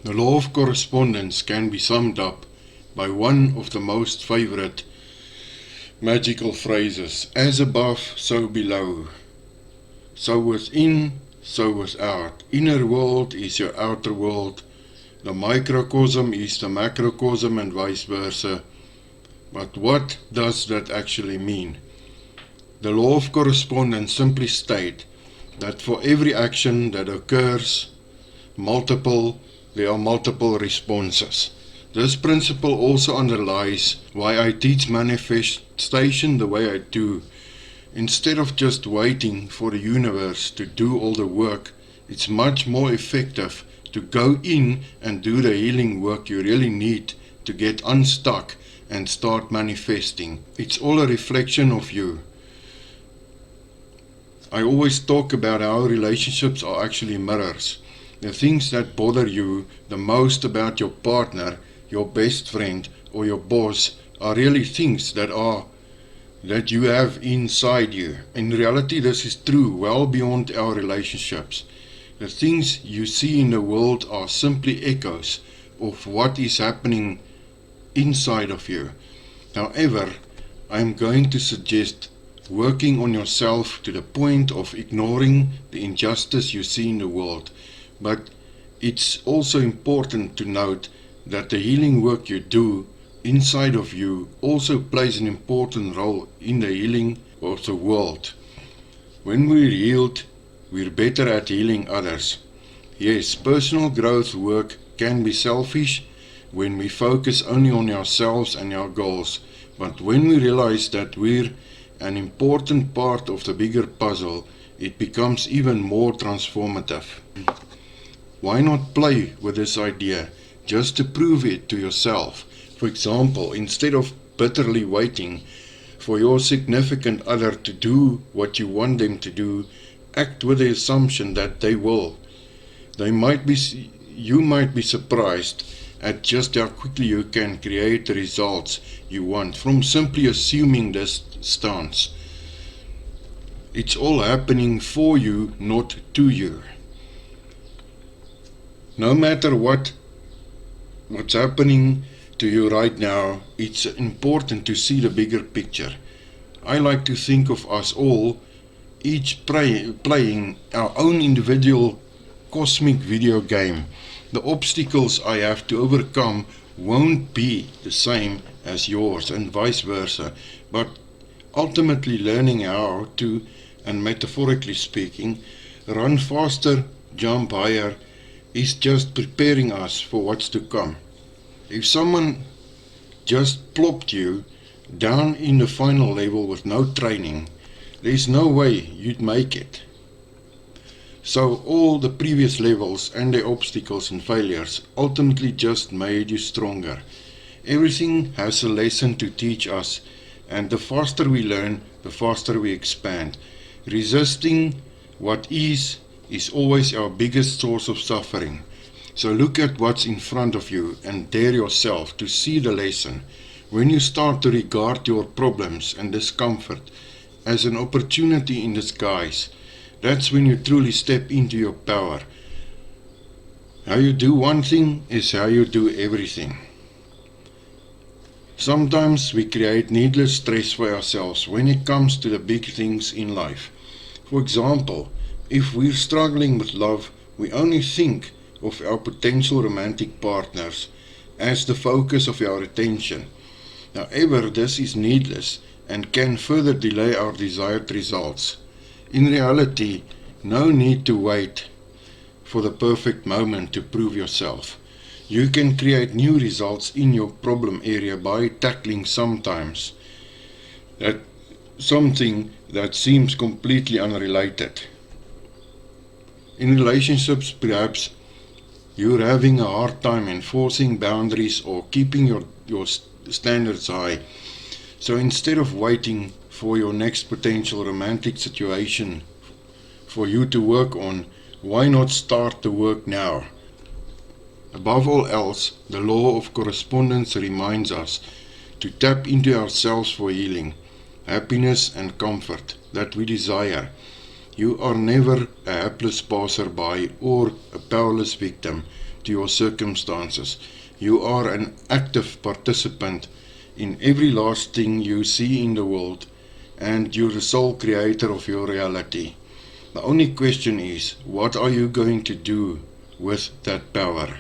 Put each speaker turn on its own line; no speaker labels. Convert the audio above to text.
The law of correspondence can be summed up by one of the most favorite magical phrases: as above, so below. So within, so without. Inner world is your outer world. The microcosm is the macrocosm and vice versa. But what does that actually mean? The law of correspondence simply states that for every action that occurs, there are multiple responses. This principle also underlies why I teach manifestation the way I do. Instead of just waiting for the universe to do all the work, it's much more effective to go in and do the healing work you really need to get unstuck and start manifesting. It's all a reflection of you. I always talk about how relationships are actually mirrors. The things that bother you the most about your partner, your best friend, or your boss are really things that you have inside you. In reality, this is true well beyond our relationships. The things you see in the world are simply echoes of what is happening inside of you. However, I am going to suggest working on yourself to the point of ignoring the injustice you see in the world. But it's also important to note that the healing work you do inside of you also plays an important role in the healing of the world. When we're healed, we're better at healing others. Yes, personal growth work can be selfish when we focus only on ourselves and our goals, but when we realize that we're an important part of the bigger puzzle, it becomes even more transformative. Why not play with this idea just to prove it to yourself? For example, instead of bitterly waiting for your significant other to do what you want them to do, act with the assumption that they will. You might be surprised at just how quickly you can create the results you want from simply assuming this stance. It's all happening for you, not to you. No matter what's happening to you right now, it's important to see the bigger picture. I like to think of us all, each playing our own individual cosmic video game. The obstacles I have to overcome won't be the same as yours and vice versa, but ultimately learning how to, and metaphorically speaking, run faster, jump higher, is just preparing us for what's to come. If someone just plopped you down in the final level with no training, there's no way you'd make it. So all the previous levels and their obstacles and failures ultimately just made you stronger. Everything has a lesson to teach us, and the faster we learn, the faster we expand. Resisting what is always our biggest source of suffering. So look at what's in front of you and dare yourself to see the lesson. When you start to regard your problems and discomfort as an opportunity in disguise, that's when you truly step into your power. How you do one thing is how you do everything. Sometimes we create needless stress for ourselves when it comes to the big things in life. For example, if we're struggling with love, we only think of our potential romantic partners as the focus of our attention. However, this is needless and can further delay our desired results. In reality, no need to wait for the perfect moment to prove yourself. You can create new results in your problem area by tackling something that seems completely unrelated. In relationships, perhaps you're having a hard time enforcing boundaries or keeping your standards high. So instead of waiting for your next potential romantic situation for you to work on, why not start the work now? Above all else, the law of correspondence reminds us to tap into ourselves for healing, happiness and comfort that we desire. You are never a helpless passerby or a powerless victim, to your circumstances. You are an active participant in every last thing you see in the world, and you're the sole creator of your reality. The only question is, what are you going to do with that power?